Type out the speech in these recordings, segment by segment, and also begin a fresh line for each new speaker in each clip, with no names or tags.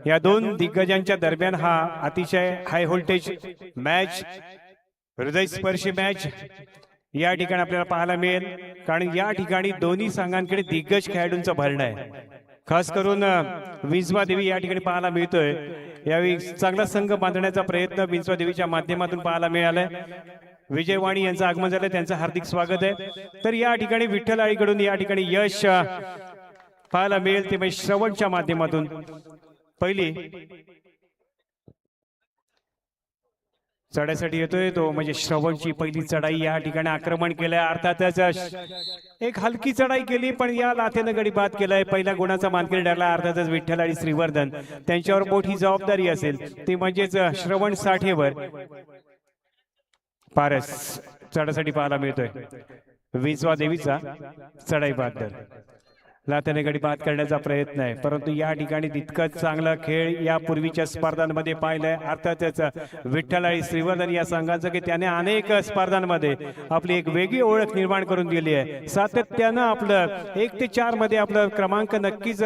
या दोन दिग्गजांच्या दरम्यान हा अतिशय हाय व्होल्टेज मॅच, हृदयस्पर्शी मॅच या ठिकाणी आपल्याला पाहायला मिळेल, कारण या ठिकाणी दोन्ही संघांकडे दिग्गज खेळाडूंचं भरणं आहे. खास करून विंचवा देवी या ठिकाणी पाहायला मिळतोय. यावेळी चांगला संघ बांधण्याचा प्रयत्न विंचवा देवीच्या माध्यमातून पाहायला मिळालाय. विजयवाणी यांचं आगमन झालं, त्यांचं हार्दिक स्वागत आहे. तर या ठिकाणी विठ्ठल आळीकडून या ठिकाणी यश पाहायला मिळेल ते म्हणजे श्रवणच्या माध्यमातून. पहिली चढाईसाठी येतोय तो म्हणजे श्रवणची पहिली चढाई या ठिकाणी आक्रमण केलंय. अर्थातच एक हलकी चढाई केली पण या लाथेनं गडी बाद केलाय. पहिल्या गुणाचा मानकरी ठरला. अर्थातच विठ्ठल आणि श्रीवर्धन त्यांच्यावर मोठी जबाबदारी असेल ती म्हणजेच श्रवण साठेवर. पारस चढाईसाठी पाहायला मिळतोय. विंचवा देवीचा चढाई बाद लाथेने गडी बाद करण्याचा प्रयत्न आहे, परंतु या ठिकाणी तितकंच चांगला खेळ या पूर्वीच्या स्पर्धांमध्ये पाहिलाय. अर्थातच विठ्ठल आणि श्रीवर्धन या संघाचं की त्याने अनेक स्पर्धांमध्ये आपली एक वेगळी ओळख निर्माण करून दिली आहे. सातत्यानं आपलं 1 ते 4 मध्ये आपलं क्रमांक नक्कीच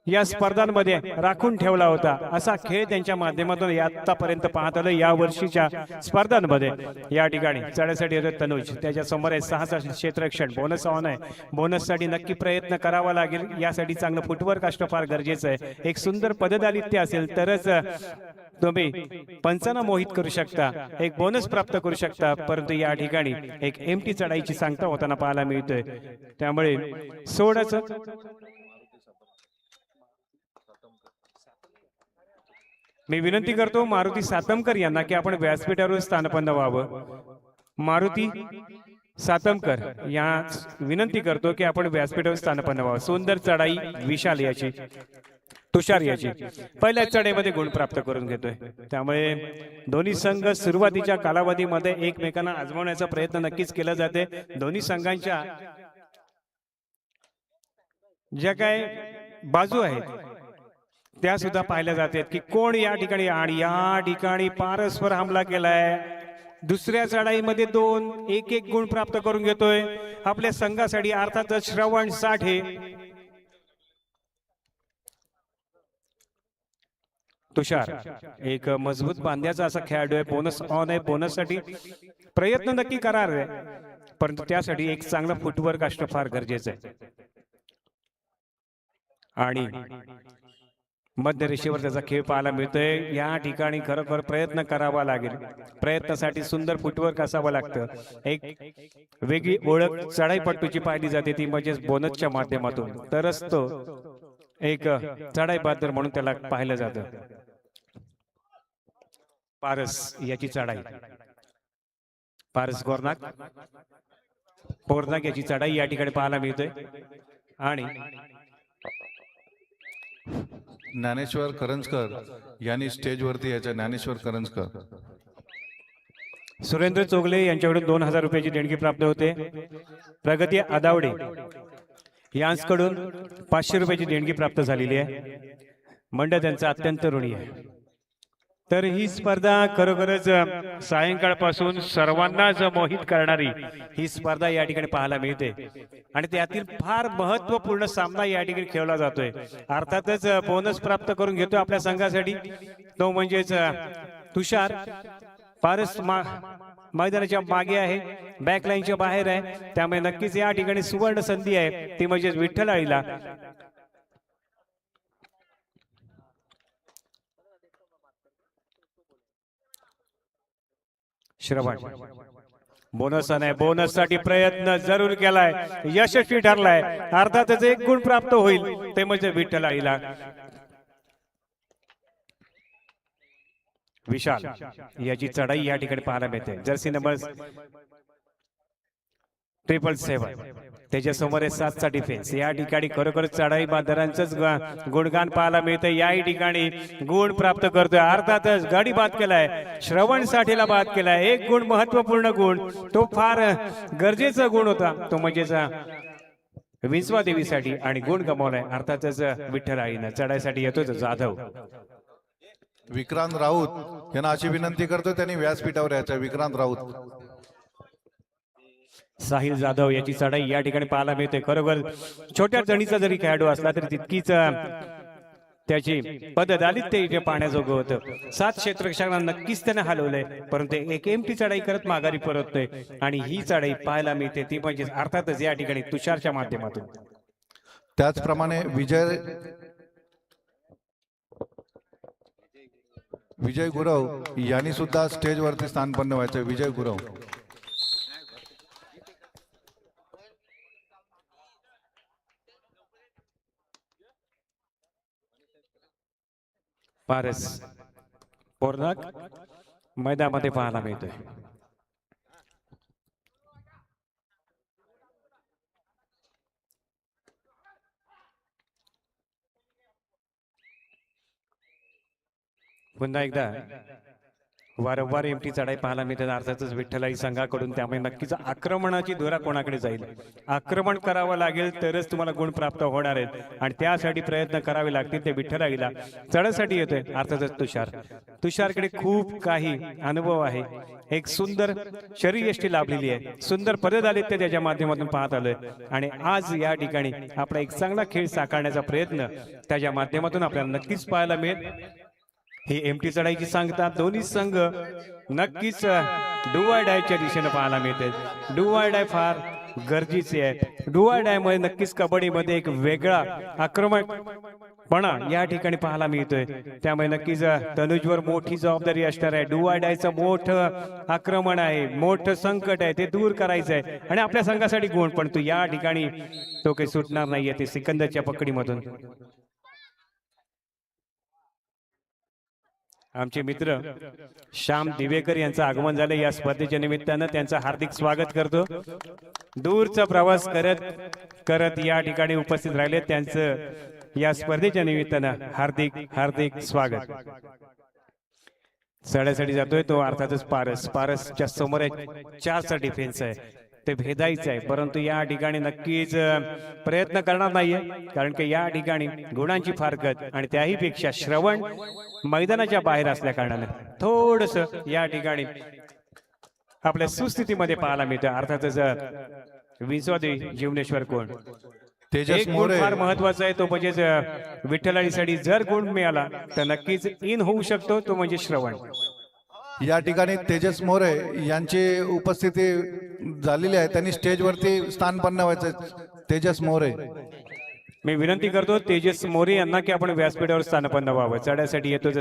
या स्पर्धांमध्ये राखून ठेवला होता. असा खेळ त्यांच्या माध्यमातून आतापर्यंत पाहत आलं. या वर्षीच्या स्पर्धांमध्ये या ठिकाणी चढाईसाठी येतो तनुज, त्याच्या समोर आहे 6चा क्षेत्ररक्षण. बोनस ऑन आहे, बोनससाठी नक्की प्रयत्न करावा लागेल. यासाठी चांगलं फुटवर्क असणं फार गरजेचं आहे. एक सुंदर पददालित्य असेल तरच तुम्ही पंचांना मोहित करू शकता, एक बोनस प्राप्त करू शकता. परंतु या ठिकाणी एक एमटी चढाईची सांगता होताना पाहायला मिळतोय. त्यामुळे सोडाच मी विनंती करतो मारुती सातमकर यांना की आपण व्यासपीठावर स्थानपन्न व्हावं. मारुती सातमकर या विनंती करतो की आपण व्यासपीठावर स्थानपन्न व्हावं. सुंदर चढाई विशाल याची, तुषार याची पहिल्या चढाईमध्ये गुण प्राप्त करून घेतोय. त्यामुळे दोन्ही संघ सुरुवातीच्या कालावधीमध्ये एकमेकांना आजमावण्याचा प्रयत्न नक्कीच केला जाते. दोन्ही संघांच्या ज्या काय बाजू आहेत त्या सुद्धा पाहिल्या जातात की कोण या ठिकाणी. आणि या ठिकाणी पारस्पर हमला केलाय. दुसऱ्या चढाईमध्ये 2 एक गुण प्राप्त करून घेतोय आपल्या संघासाठी. अर्थातच श्रवण साठे. तुषार एक मजबूत बांध्याचा असा खेळाडू आहे. बोनस ऑन आहे, बोनससाठी प्रयत्न नक्की करार आहे, परंतु त्यासाठी एक चांगला फुटवर्क असणं फार गरजेचं आहे. आणि मध्य रेषेवर त्याचा खेळ पाहायला मिळतोय. या ठिकाणी खरोखर प्रयत्न करावा लागेल. प्रयत्नासाठी सुंदर फुटवर्क असावं लागतं. एक वेगळी ओळख चढाईपट्टूची पाहिली जाते, ती म्हणजेच बोनसच्या माध्यमातून. तरच तो एक चढाई बहादर म्हणून त्याला पाहिलं जातं. पारस याची चढाई, पारस पोरनाक याची चढाई या ठिकाणी पाहायला मिळतोय. आणि
ज्ञानेश्वर करंजकर यांनी स्टेजवरती याच्या. ज्ञानेश्वर करंजकर,
सुरेंद्र चोगले यांच्याकडून 2000 रुपयाची देणगी प्राप्त होते. प्रगती आदावडे यांच्याकडून 500 रुपयाची देणगी प्राप्त झालेली आहे. मंडळ त्यांचा अत्यंत ऋणी आहे. तर ही स्पर्धा खरोखरच सायंकाळपासून सर्वांनाच मोहित करणारी ही स्पर्धा या ठिकाणी पाहायला मिळते. आणि त्यातील फार महत्वपूर्ण सामना या ठिकाणी खेळला जातोय. अर्थातच बोनस प्राप्त करून घेतोय आपल्या संघासाठी, तो म्हणजेच तुषार. पारस मैदानाच्या मागे आहे, बॅकलाईनच्या बाहेर आहे. त्यामुळे नक्कीच या ठिकाणी सुवर्ण संधी आहे, ती म्हणजेच विठ्ठल आळीला. श्रवण बोनस नाही, बोनस साठी प्रयत्न जरूर केलाय, यशस्वी ठरलाय. अर्थातच 1 गुण प्राप्त होईल, ते म्हणजे विठ्ठल आळीला. विशाल याची चढाई या ठिकाणी पाहायला मिळते. जर्सी नंबर 777, त्याच्या समोर 7चा डिफेन्स. या ठिकाणी खरोखर चढाई बहादरांचंच गुणगान पाहायला मिळतं. याही ठिकाणी गुण प्राप्त करतोय. अर्थातच गाडी बाद केलाय, श्रवण साठीला बाद केलाय. 1 गुण महत्वपूर्ण गुण, तो फार गरजेचा गुण होता, तो म्हणजेच विंचवा देवीसाठी. आणि गुण गमावलाय अर्थातच विठ्ठल आळीनं. चढाईसाठी येतोच जाधव.
विक्रांत राऊत यांना अशी विनंती करतो त्यांनी व्यासपीठावर यायचं. विक्रांत राऊत.
साहिल जाधव याची चढाई या ठिकाणी पाहायला मिळते. खरोखर छोट्या जणीचा जरी खेळाडू असला तरी तितकीच त्याची पददालित्य इथे पाहण्याजोगं होतं. 7 क्षेत्ररक्षकांना नक्कीच त्याने हलवलंय, परंतु एक एमटी चढाई करत माघारी परततोय आणि ही चढाई पाहायला मिळते ती म्हणजे अर्थातच या ठिकाणी तुषारच्या माध्यमातून.
त्याचप्रमाणे विजय गुरव यांनी सुद्धा स्टेजवरती स्थानपन्न व्हायचं. विजय गुरव
पारस पोर्नाक मैदानामध्ये पाहायला मिळतोय. पुन्हा एकदा वारंवार एमटी चढाई पाहायला मिळते अर्थातच विठ्ठलाई संघाकडून. त्यामुळे नक्कीच आक्रमणाची धुरा कोणाकडे जाईल, आक्रमण करावं लागेल तरच तुम्हाला गुण प्राप्त होणार आहेत आणि त्यासाठी प्रयत्न करावे लागतील. ते विठ्ठलाईला चढासाठी येतोय अर्थातच तुषारकडे खूप काही अनुभव आहे. एक सुंदर शरीरयष्टी लाभलेली आहे, सुंदर पददालित्य त्याच्या माध्यमातून पाहत आलोय आणि आज या ठिकाणी आपला एक चांगला खेळ साकारण्याचा प्रयत्न त्याच्या माध्यमातून आपल्याला नक्कीच पाहायला मिळेल. ही एमटी चढाईची सांगता दोन्ही संघ नक्कीच डू ऑर डायच्या दिशेने पाहायला मिळते. डू ऑर डाय फार गरजेचे आहे. डू ऑर डाय मध्ये नक्कीच कबड्डीमध्ये एक वेगळा आक्रमकपणा या ठिकाणी पाहायला मिळतोय. त्यामुळे नक्कीच तनुजवर मोठी जबाबदारी असणार आहे. डू ऑर डायचं मोठं आक्रमण आहे, मोठं संकट आहे, ते दूर करायचं आहे आणि आपल्या संघासाठी गुण. पण तू या ठिकाणी तो काही सुटणार नाहीये ते सिकंदरच्या पकडीमधून. आमचे मित्र श्याम दिवेकर यांचं आगमन झालं या स्पर्धेच्या निमित्तानं. त्यांचं हार्दिक स्वागत करतो. दूरचा प्रवास करत करत या ठिकाणी उपस्थित राहिले, त्यांचं या स्पर्धेच्या निमित्तानं हार्दिक हार्दिक स्वागत. चढ्यासाठी जातोय तो अर्थातच पारसच्या समोर 4चा डिफेन्स आहे, ते भेदायचं आहे. परंतु या ठिकाणी नक्कीच प्रयत्न करणार नाहीये, कारण की या ठिकाणी गुणांची फारकत आणि त्याही पेक्षा श्रवण मैदानाच्या बाहेर असल्या कारणाने थोडस या ठिकाणी आपल्या सुस्थितीमध्ये पाहायला मिळतं. अर्थातच विंचवादी जीवनेश्वर कोण
तेजस
गुण
मोरे
फार महत्वाचा आहे, तो म्हणजेच विठ्ठलाईसाठी जर गुण मिळाला तर नक्कीच इन होऊ शकतो, तो म्हणजे श्रवण.
या ठिकाणी तेजस मोरे यांची उपस्थिती झालेली आहे. त्यांनी स्टेजवरती स्थानपन्न व्हायचं. तेजस मोरे,
मी विनंती करतो तेजस मोरे यांना की आपण व्यासपीठावर स्थानपन्न व्हावं. चढ्यासाठी येतो जर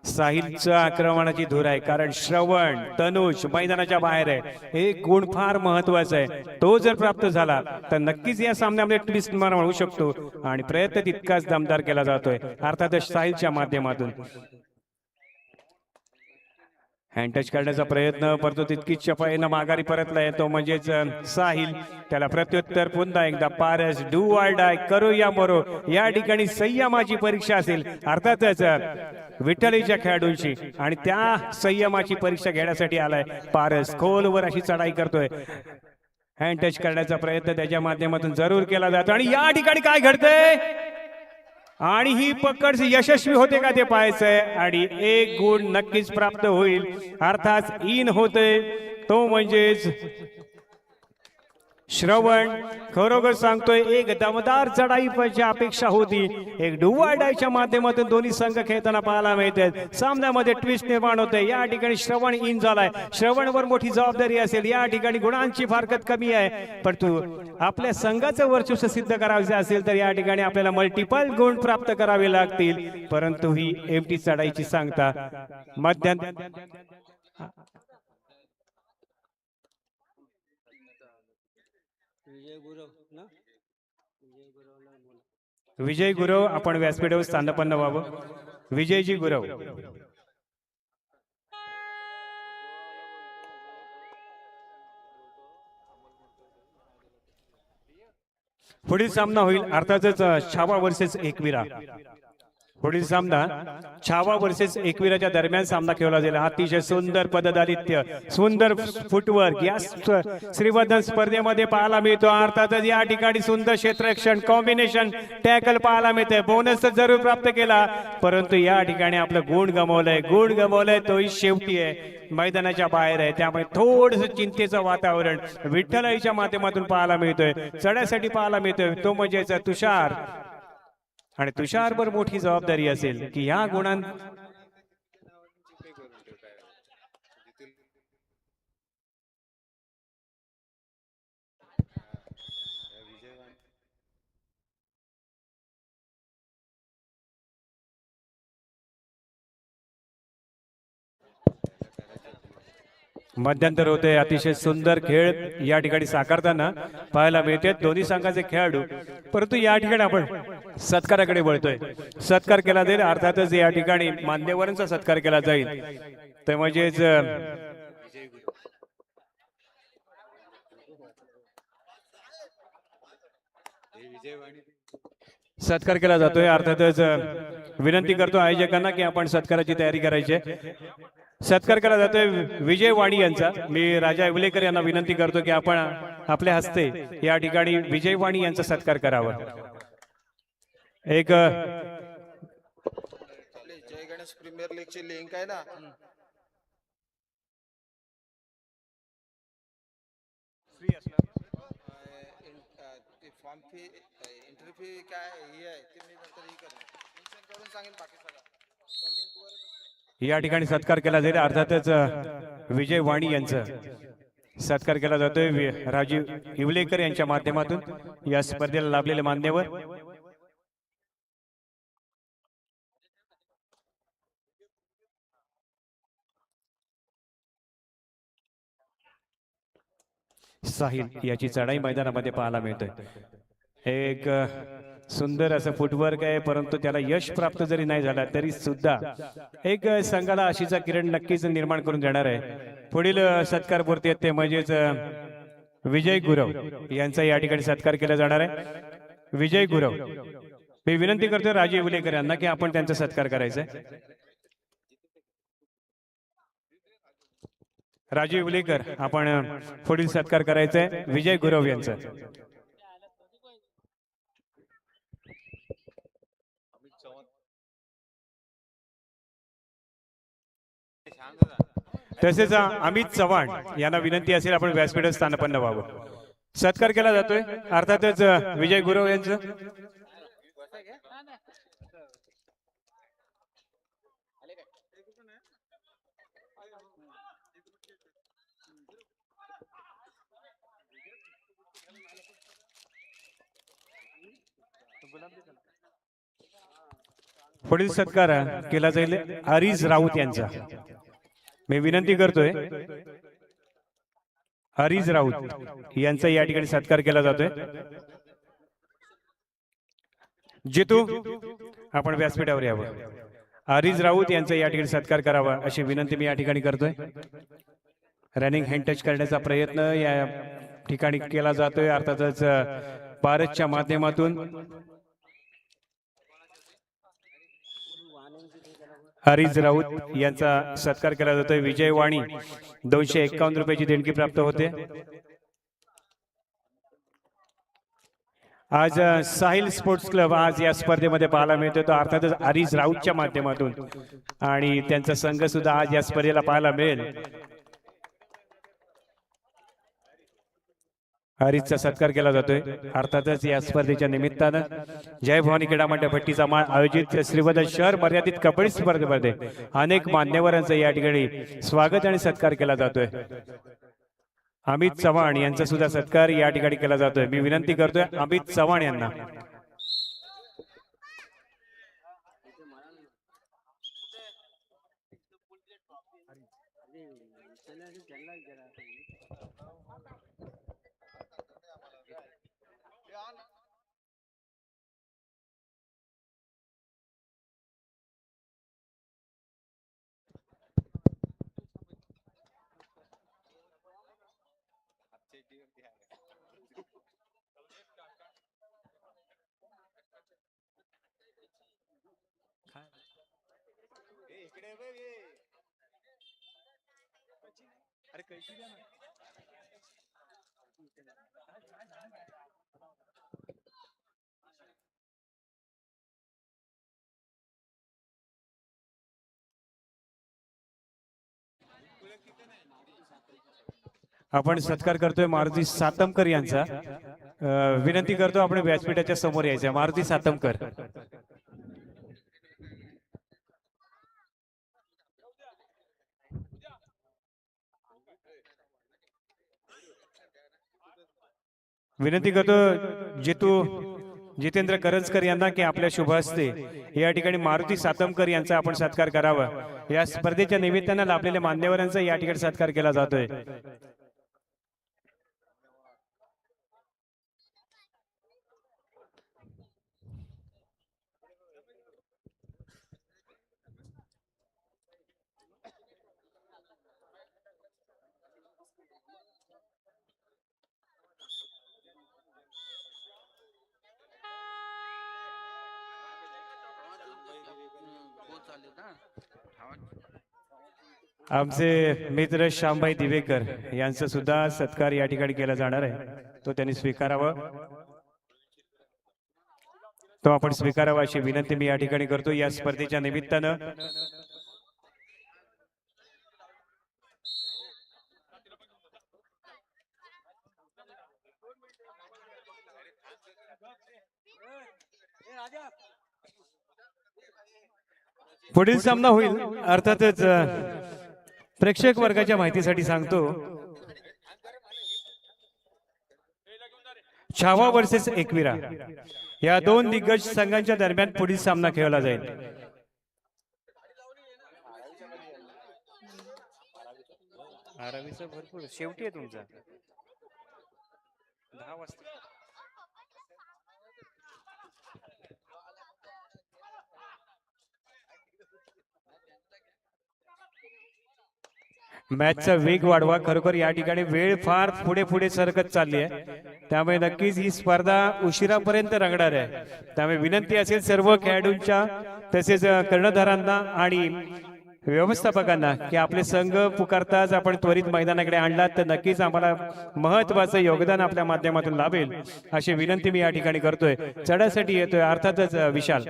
साहिलच्या आक्रमणाची धूर आहे, कारण श्रवण तनुज मैदानाच्या बाहेर आहे. एक गुण फार महत्वाचा आहे, तो जर प्राप्त झाला तर नक्कीच या सामन्यामध्ये ट्विस्ट म्हणू शकतो आणि प्रयत्न तितकाच दमदार केला जातोय अर्थातच साहिलच्या माध्यमातून. हँड टच करण्याचा प्रयत्न परंतु तितकीच चपाईनं माघारी परतलाय, तो म्हणजेच साहिल. त्याला प्रत्युत्तर पुन्हा एकदा पारस. डू ऑर डाय, करो या मरो. या ठिकाणी संयमाची परीक्षा असेल अर्थातच विठ्ठलीच्या खेळाडूंची आणि त्या संयमाची परीक्षा घेण्यासाठी आलाय पारस. खोलवर अशी चढाई करतोय. हँड टच करण्याचा प्रयत्न त्याच्या माध्यमातून जरूर केला जातो आणि या ठिकाणी काय घडतंय आणि ही पकड यशस्वी होते का ते पाहायचंय आणि एक गुण नक्कीच प्राप्त होईल अर्थात इन होते, तो म्हणजेच श्रवण. खरोखर सांगतोय एक दमदार चढाईची अपेक्षा होती. एक डू ऑर डायच्या माध्यमातून दोन्ही संघ खेळताना पाहायला मिळते. सामन्यामध्ये ट्विस्ट निर्माण होते. या ठिकाणी श्रवण इन झालाय, श्रवणवर मोठी जबाबदारी असेल. या ठिकाणी गुणांची फारकत कमी आहे, परंतु आपल्या संघाचं वर्चस्व सिद्ध करायचे असेल तर या ठिकाणी आपल्याला मल्टिपल गुण प्राप्त करावे लागतील. परंतु ही एमटी चढाईची सांगता विजय गुरव, आपण व्यासपीठावर स्थानपन्न व्हावं. विजयजी गुरव. पुढील सामना होईल अर्थातच छावा वर्सेस एकविरा. पुढील सामना छावा वर्सेस एकविराच्या दरम्यान सामना खेळला जाईल. अतिशय सुंदर पददालित्य, सुंदर फुटवर्क या श्रीवर्धन स्पर्धेमध्ये पाहायला मिळतो. अर्थातच या ठिकाणी सुंदर क्षेत्ररक्षण कॉम्बिनेशन टॅकल पाहायला मिळते. बोनस तर जरूर प्राप्त केला, परंतु या ठिकाणी आपलं गुण गमावलंय तोही शेवटी आहे, मैदानाच्या बाहेर आहे. त्यामुळे थोडस चिंतेचं वातावरण विठ्ठलाईच्या माध्यमातून पाहायला मिळतोय, चढ्यासाठी पाहायला मिळतोय, तो म्हणजेच तुषार. आणि तुषारवर मोठी जबाबदारी असेल की ह्या गुणां मध्यंतर होते. अतिशय सुंदर खेळ या ठिकाणी साकारताना पाहायला मिळते दोन्ही संघाचे खेळाडू. परंतु या ठिकाणी आपण सत्काराकडे वळतोय. सत्कार केला जाईल, अर्थातच या ठिकाणी मान्यवरांचा सत्कार केला जाईल. ते म्हणजेच सत्कार केला जातोय. अर्थातच विनंती करतो आयोजकांना की आपण सत्काराची तयारी करायची आहे. सत्कार केला जातोय विजय वाणी यांचा. मी राजा इवलेकर यांना विनंती करतो की आपण आपल्या हस्ते या ठिकाणी विजय वाणी यांचा सत्कार करावा. एक
जय गणेश प्रीमियर लीग ची लिंक आहे ना, फॉर्म फी एंट्री फी काय ही आहे ती मी नंतर ही करेन, मेन्शन करून सांगेन बाकी सगळं त्या लिंक वर.
या ठिकाणी सत्कार केला जाईल. अर्थातच विजय वाणी यांचा सत्कार केला जातोय. राजीव इवलेकर यांच्या माध्यमातून या स्पर्धेला लाभलेले मान्यवर. साहिल याची चढाई मैदानामध्ये पाहायला मिळतोय. एक सुंदर असं फुटवर्क आहे, परंतु त्याला यश प्राप्त जरी नाही झाला तरी सुद्धा एक संघाला आशेचा किरण नक्कीच निर्माण करून देणार आहे. पुढील सत्कार पूर्ती आहेत ते म्हणजेच विजय गुरव यांचा या ठिकाणी सत्कार केला जाणार आहे. विजय गुरव, मी विनंती करतोय राजीव इवलेकर यांना की आपण त्यांचा सत्कार करायचा आहे. राजीव इवलेकर, आपण पुढील सत्कार करायचा आहे विजय गुरव यांचा. तसेच अमित चव्हाण यांना विनंती असेल आपण व्यासपीठात स्थानपन्न व्हावं. सत्कार केला जातोय. अर्थातच विजय गुरव यांचं. पुढील सत्कार केला जाईल आरिज राऊत यांचा. मी विनंती करतोय आरिज राऊत यांचा या ठिकाणी सत्कार केला जातोय. जितू, आपण व्यासपीठावर यावं. आरिज राऊत यांचा या ठिकाणी सत्कार करावा अशी विनंती मी या ठिकाणी करतोय. रनिंग हँड टच करण्याचा प्रयत्न या ठिकाणी केला जातोय. अर्थातच भारतच्या माध्यमातून आरिज राऊत यांचा सत्कार केला जातोय. विजय वाणी 251 रुपयाची देणगी प्राप्त होते. आज साहिल स्पोर्ट्स क्लब आज या स्पर्धेमध्ये पाहायला मिळतो. तो अर्थातच आरिज राऊतच्या माध्यमातून आणि त्यांचा संघ सुद्धा आज या स्पर्धेला पाहायला मिळेल. हरीचा सत्कार केला जातोय. अर्थातच या स्पर्धेच्या निमित्तानं जय भवानी क्रीडा मंडळ भट्टीचा माळ आयोजित श्रीवर्धन शहर मर्यादित कबड्डी स्पर्धेमध्ये अनेक मान्यवरांचा या ठिकाणी स्वागत आणि सत्कार केला जातोय. अमित चव्हाण यांचा सुद्धा सत्कार या ठिकाणी केला जातोय. मी विनंती करतोय अमित चव्हाण यांना. आपण सत्कार करतोय मारुती सातमकर यांचा. विनंती करतो आपण व्यासपीठाच्या समोर यायचं. मारुती सातमकर. विनंती करतो जितेंद्र करंजकर यांना की आपल्या शुभ हस्ते या ठिकाणी मारुती सातमकर यांचा आपण सत्कार करावा. या स्पर्धेच्या निमित्तानं लाभलेल्या मान्यवरांचा या ठिकाणी सत्कार केला जातोय. आमचे मित्र श्यामभाई दिवेकर यांचा सुद्धा सत्कार या ठिकाणी केला जाणार आहे. तो त्यांनी स्वीकारावा. तो आपण स्वीकारावा अशी विनंती मी या ठिकाणी करतो. या स्पर्धेच्या निमित्तानं पुढील सामना होईल. अर्थातच प्रेक्षक वर्गाच्या माहितीसाठी सांगतो, छावा वर्सेस एकविरा या दोन दिग्गज संघांच्या दरम्यान पुढील सामना खेळला जाईल. भरपूर शेवटी आहे तुमचा 10 वाजता. मॅचचा वेग वाढवा. खरोखर या ठिकाणी वेळ फार पुढे पुढे सरकत चालली आहे, त्यामुळे नक्कीच ही स्पर्धा उशिरापर्यंत रंगणार आहे. त्यामुळे विनंती असेल सर्व खेळाडूंच्या तसेच कर्णधारांना आणि व्यवस्थापकांना की आपले संघ पुकारताच आपण त्वरित मैदानाकडे आणलात तर नक्कीच आम्हाला महत्वाचं योगदान आपल्या माध्यमातून लाभेल अशी विनंती मी या ठिकाणी करतोय. चढासाठी येतोय अर्थातच विशाल.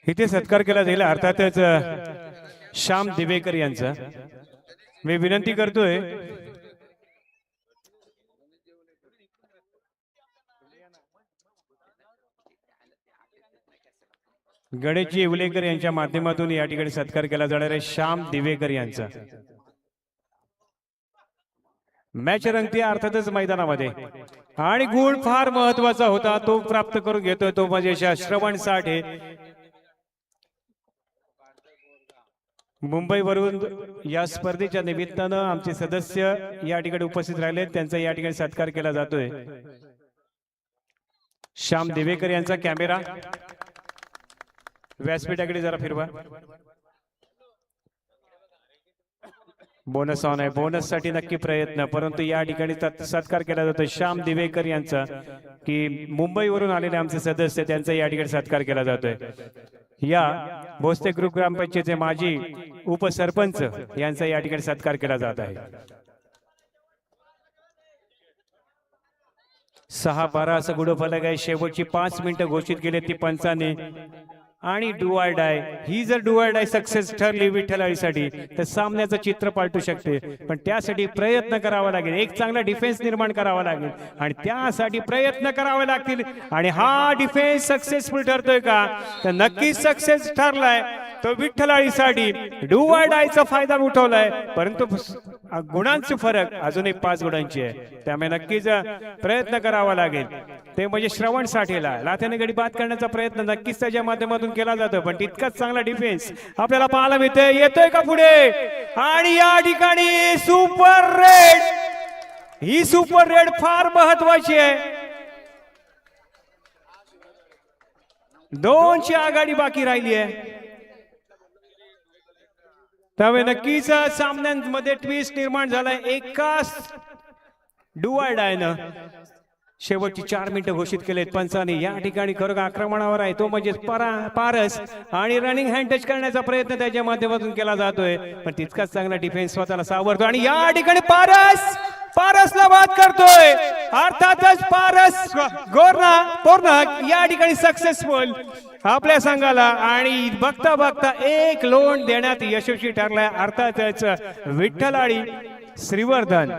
इथे सत्कार केला जाईल अर्थातच श्याम दिवेकर यांचा. मी विनंती करतोय गणेशजी येवलेकर यांच्या माध्यमातून या ठिकाणी सत्कार केला जाणार आहे श्याम दिवेकर यांचा. मॅच रंगती अर्थातच मैदानामध्ये आणि गुण फार महत्वाचा होता तो प्राप्त करून घेतोय तो म्हणजे श्रवण साठे. मुंबईवरून या स्पर्धेच्या निमित्तानं आमचे सदस्य या ठिकाणी उपस्थित राहिले, त्यांचा या ठिकाणी सत्कार केला जातोय. श्याम दिवेकर यांचा कॅमेरा व्यासपीठाकडे जरा फिरवा. बोनस ऑन आहे, बोनस साठी नक्की प्रयत्न, परंतु या ठिकाणी सत्कार केला जातो श्याम दिवेकर यांचा की मुंबईवरून आलेले आमचे सदस्य त्यांचा या ठिकाणी सत्कार केला जातोय. या भोसले ग्रुप ग्रामपंचायतीचे माजी उपसरपंच यांचा या ठिकाणी सत्कार केला जात आहे. 6-12 असं गुणफलक आहे. शेवटची 5 मिनिटं घोषित केली ती पंचाने आणि डू ऑर डाय. ही जर डू ऑर डाय सक्सेस ठरली विठ्ठलासाठी तर सामन्याचं चित्र पालटू शकते, पण त्यासाठी प्रयत्न करावा लागेल, एक चांगला डिफेन्स निर्माण करावा लागेल आणि त्यासाठी प्रयत्न करावे लागतील. आणि हा डिफेन्स सक्सेसफुल ठरतोय का तर नक्कीच सक्सेस ठरलाय. तो विठ्ठलासाठी डू ऑर डायचा फायदा उठवलाय, परंतु गुणांचे फरक अजूनही 5 गुणांची आहे, त्यामुळे नक्कीच प्रयत्न करावा लागेल. ते म्हणजे श्रवण साठेला लाथ्याने गडी बाद करण्याचा प्रयत्न नक्कीच त्याच्या माध्यमातून केला जातो, पण तितकाच चांगला डिफेन्स आपल्याला पाहायला मिळतोय. येतोय का पुढे आणि या ठिकाणी सुपर रेड. ही सुपर रेड फार महत्वाची आहे. 2ची आघाडी बाकी राहिली आहे, त्यामुळे नक्कीच सामन्यांमध्ये ट्विस्ट निर्माण झालाय. एकाच डू ऑर डायनं शेवटची 4 मिनिटं घोषित केलेत पंचांनी. या ठिकाणी खरं आक्रमणावर आहे तो म्हणजे पारस आणि रनिंग हँड टच करण्याचा प्रयत्न त्याच्या माध्यमातून केला जातोय, पण तितकाच चांगला डिफेन्स स्वतःला सावरतो आणि या ठिकाणी पारसला बाद करतोय अर्थातच पारस पोर्नक या ठिकाणी सक्सेसफुल आपल्या संघाला आणि बघता बघता एक लोन देण्यात यशस्वी ठरलाय. अर्थातच विठ्ठलाडी श्रीवर्धन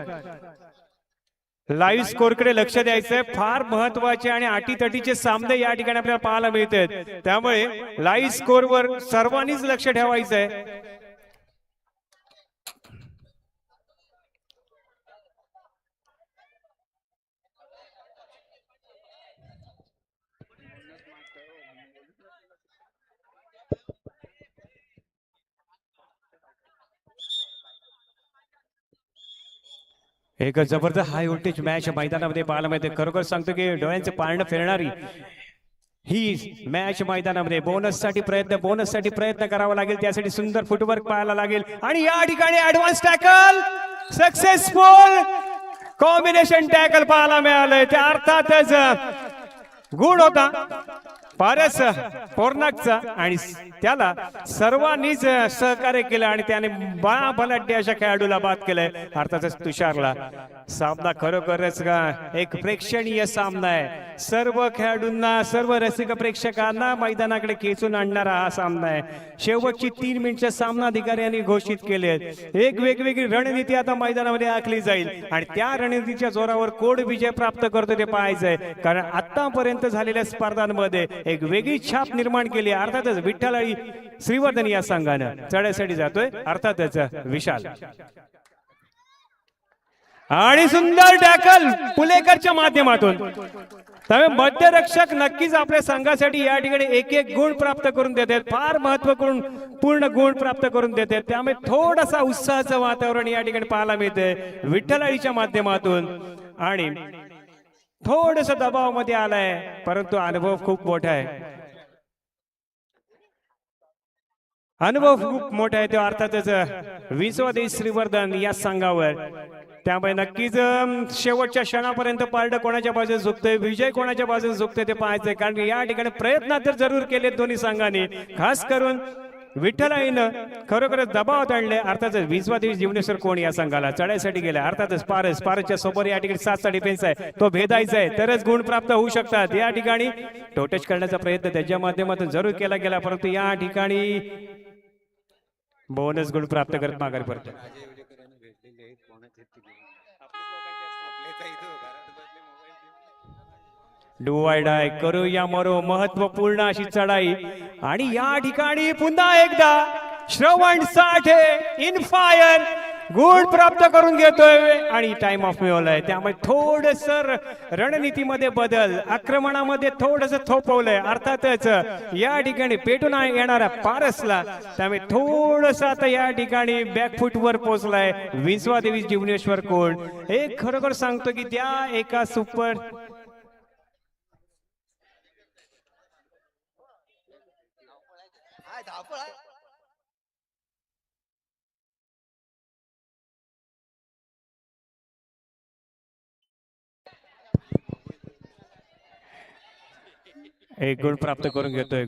लाईव्ह स्कोरकडे लक्ष द्यायचंय. फार महत्वाचे आणि अटीतटीचे सामने या ठिकाणी आपल्याला पाहायला मिळतात. त्यामुळे लाईव्ह स्कोरवर सर्वांनीच लक्ष ठेवायचंय. एक जबरदस्त हाय व्होल्टेज मॅच मैदानामध्ये पाहायला मिळते. खरोखर सांगतो की डोळ्यांचे पारणं फिरणारी ही मॅच मैदानामध्ये बोनससाठी प्रयत्न करावा लागेल. त्यासाठी सुंदर फुटवर्क पाहायला लागेल आणि या ठिकाणी advance tackle successful combination tackle पाहायला मिळालंय. त्या अर्थातच गुण होता पारस पोर्नकचा आणि त्याला सर्वांनीच सहकार्य केलं आणि त्याने बलाढ्य अशा खेळाडूला बाद केलंय. अर्थातच तुषारला. सामना खरोखरच एक प्रेक्षणीय सामना आहे. सर्व खेळाडूंना सर्व रसिक प्रेक्षकांना मैदानाकडे खेचून आणणारा हा सामना आहे. शेवटची 3 मिनिटचे सामना अधिकाऱ्यांनी घोषित केले. एक वेगवेगळी रणनीती आता मैदानामध्ये आखली जाईल आणि त्या रणनीतीच्या जोरावर कोण विजय प्राप्त करतो ते पाहायचंय. कारण आतापर्यंत झालेल्या स्पर्धांमध्ये एक वेगळी छाप निर्माण केली. अर्थातच विठ्ठलाडी श्रीवर्धन या संघानं चढाईसाठी जातोय. अर्थातच विशाल आणि सुंदर टॅकल पुलेकरच्या माध्यमातून. त्यामुळे मध्यरक्षक नक्कीच आपल्या संघासाठी या ठिकाणी एक गुण प्राप्त करून देतात. फार महत्वपूर्ण गुण प्राप्त करून देतात. त्यामुळे थोडासा उत्साहाचं वातावरण या ठिकाणी पाहायला मिळते विठ्ठलाडीच्या माध्यमातून आणि थोडस दबावामध्ये आलाय परंतु अनुभव खूप मोठा आहे. अनुभव खूप मोठा आहे. तो अर्थातच 20वा देश श्रीवर्धन या संघावर. त्यामुळे नक्कीच शेवटच्या क्षणापर्यंत पारडं कोणाच्या बाजूने झुकतंय विजय कोणाच्या बाजूने झुकतंय ते पाहायचंय. कारण या ठिकाणी प्रयत्न तर जरूर केले दोन्ही संघांनी. खास करून विठ्ठलाईनं खरोखरच दबावात आणले. अर्थातच 20वा दिवस जीवनेश्वर कोण या संघाला चढाईसाठी गेला. अर्थातच पारसच्या सोबत या ठिकाणी 7चा डिफेन्स आहे तो भेदायचा आहे तरच गुण प्राप्त होऊ शकतात. या ठिकाणी टोटच करण्याचा प्रयत्न त्याच्या माध्यमातून जरूर केला गेला परंतु या ठिकाणी बोनस गुण प्राप्त करत माघारी पडतो. डू आय डाय करू या मरो महत्वपूर्ण अशी चढाई आणि या ठिकाणी पुन्हा एकदा श्रवण साठे इन फायर गुण प्राप्त करून घेतोय आणि टाइम ऑफ मिळवलाय. त्यामुळे थोडस रणनीतीमध्ये बदल आक्रमणामध्ये थोडस थोपवलंय. अर्थातच या ठिकाणी पेटून येणारा पारसला त्यामुळे थोडस आता या ठिकाणी बॅकफुटवर पोहोचलाय 20वा देवी जीवनेश्वर कोण. एक खरोखर सांगतो की त्या एका सुपर एक गुण प्राप्त करून घेतोय.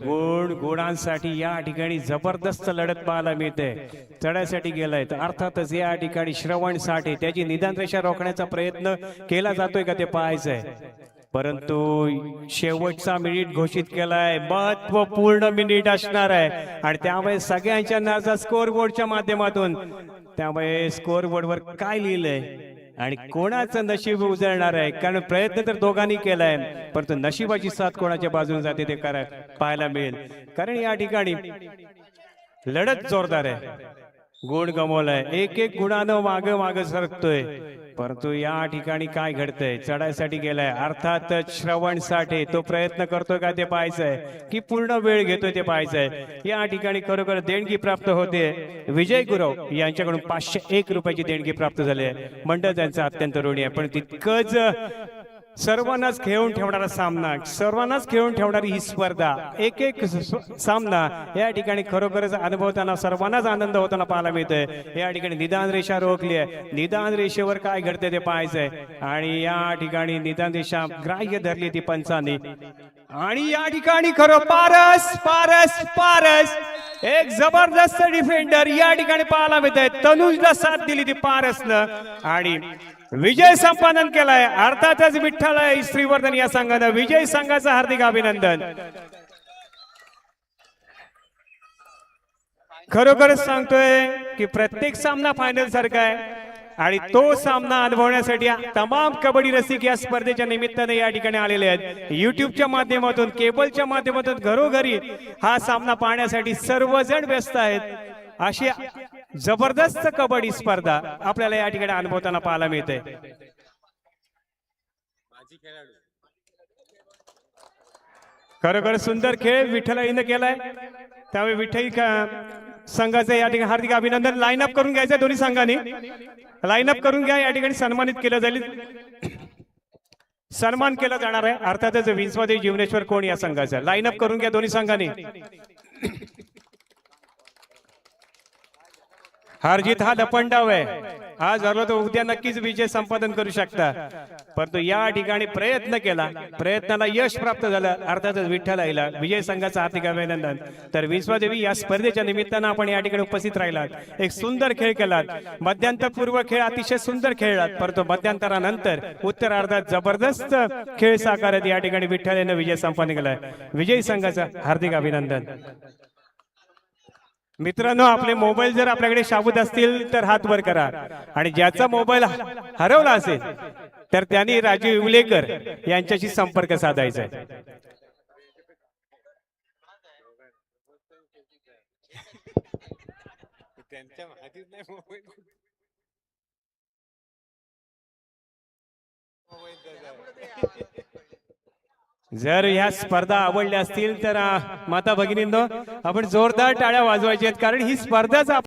गुणांसाठी या ठिकाणी जबरदस्त लढत पाहायला मिळते. चढाईसाठी गेलाय तर अर्थातच या ठिकाणी श्रवण साठे त्याची निदान रेषा रोखण्याचा प्रयत्न केला जातोय का ते पाहायचंय. परंतु शेवटचा मिनिट घोषित केलाय. महत्वपूर्ण मिनिट असणार आहे आणि त्यामुळे सगळ्यांच्या नजर स्कोर बोर्डच्या माध्यमातून. त्यामुळे स्कोर बोर्डवर काय लिहिलंय आणि कोणाचं नशीब उजळणार आहे. कारण प्रयत्न तर दोघांनी केलाय परंतु नशिबाची साथ कोणाच्या बाजूने जाते ते पाहायला मिळेल. कारण या ठिकाणी लढत जोरदार आहे. गुण गमवलाय. एक गुणानं माग सरकतोय परंतु या ठिकाणी काय घडतंय. चढाईसाठी गेलाय. अर्थात श्रवण साठे तो प्रयत्न करतोय का ते पाहायचंय की पूर्ण वेळ घेतोय ते पाहायचंय. या ठिकाणी खरोखर देणगी प्राप्त होते. विजय गुरव यांच्याकडून 501 रुपयाची देणगी प्राप्त झाली आहे. मंडळ त्यांचा अत्यंत ऋणी आहे पण तितकंच सर्वांनाच खेळून ठेवणारा सामना सर्वांनाच खेळून ठेवणारी ही स्पर्धा एक सामना या ठिकाणी खरोखरच अनुभवताना सर्वांनाच आनंद होताना पाहायला मिळतोय. या ठिकाणी निदान रेषा रोखली आहे. निदान रेषेवर काय घडते ते पाहायचंय आणि या ठिकाणी निदान रेषा ग्राह्य धरली ती पंचांनी आणि या ठिकाणी खरं पारस एक जबरदस्त डिफेंडर या ठिकाणी पाहायला मिळत आहे. तनुजला साथ दिली ती पारसनं आणि विजय संपादन केलाय. अर्थातच विठ्ठल श्रीवर्धन या संघानं विजय संघाचं हार्दिक अभिनंदन. खरोखरच सांगतोय की प्रत्येक सामना फायनल सारखा आहे आणि तो सामना अनुभवण्यासाठी तमाम कबड्डी रसिक या स्पर्धेच्या निमित्ताने या ठिकाणी आलेले आहेत. युट्यूबच्या माध्यमातून, केबलच्या माध्यमातून घरोघरी हा सामना पाहण्यासाठी सर्वजण व्यस्त आहेत. अशी जबरदस्त कबड्डी स्पर्धा आपल्याला या ठिकाणी अनुभवताना पाहायला मिळते. खरोखर सुंदर खेळ विठ्ठलाईनं केलाय. त्यामुळे विठ्ठल संघाचं या ठिकाणी हार्दिक अभिनंदन. लाईनअप करून घ्यायचं दोन्ही संघांनी. लाईनअप करून घ्या. या ठिकाणी सन्मानित केलं जाईल. सन्मान केला जाणार आहे. अर्थातच विंचवादेवी जीवनेश्वर कोण या संघाचा. लाईनअप करून घ्या दोन्ही संघांनी. हारजीत हा लपंडाव आहे. आज हरलो तर उद्या नक्कीच विजय संपादन करू शकता. परंतु या ठिकाणी प्रयत्न केला, प्रयत्नाला यश प्राप्त झालं. अर्थातच विठ्ठलाईला विजय संघाचा हार्दिक अभिनंदन. तर विश्वादेवी या स्पर्धेच्या निमित्तानं आपण या ठिकाणी उपस्थित राहिलात. एक सुंदर खेळ केलात. मध्यंतरपूर्व खेळ अतिशय सुंदर खेळलात. परंतु मध्यंतरानंतर उत्तरार्धात जबरदस्त खेळ साकारत या ठिकाणी विठ्ठलाईनं विजय संपादन केलाय. विजय संघाचं हार्दिक अभिनंदन. मित्रांनो, आपले मोबाईल जर आपल्याकडे शाबूत असतील तर हात वर करा आणि ज्याचा मोबाईल हरवला असेल तर त्यांनी राजू इवलेकर यांच्याशी संपर्क साधायचा आहे. जर ह्या स्पर्धा आवडल्या असतील तर माता भगिनींनो आपण जोरदार टाळ्या वाजवायच्या आहेत, कारण ही स्पर्धाच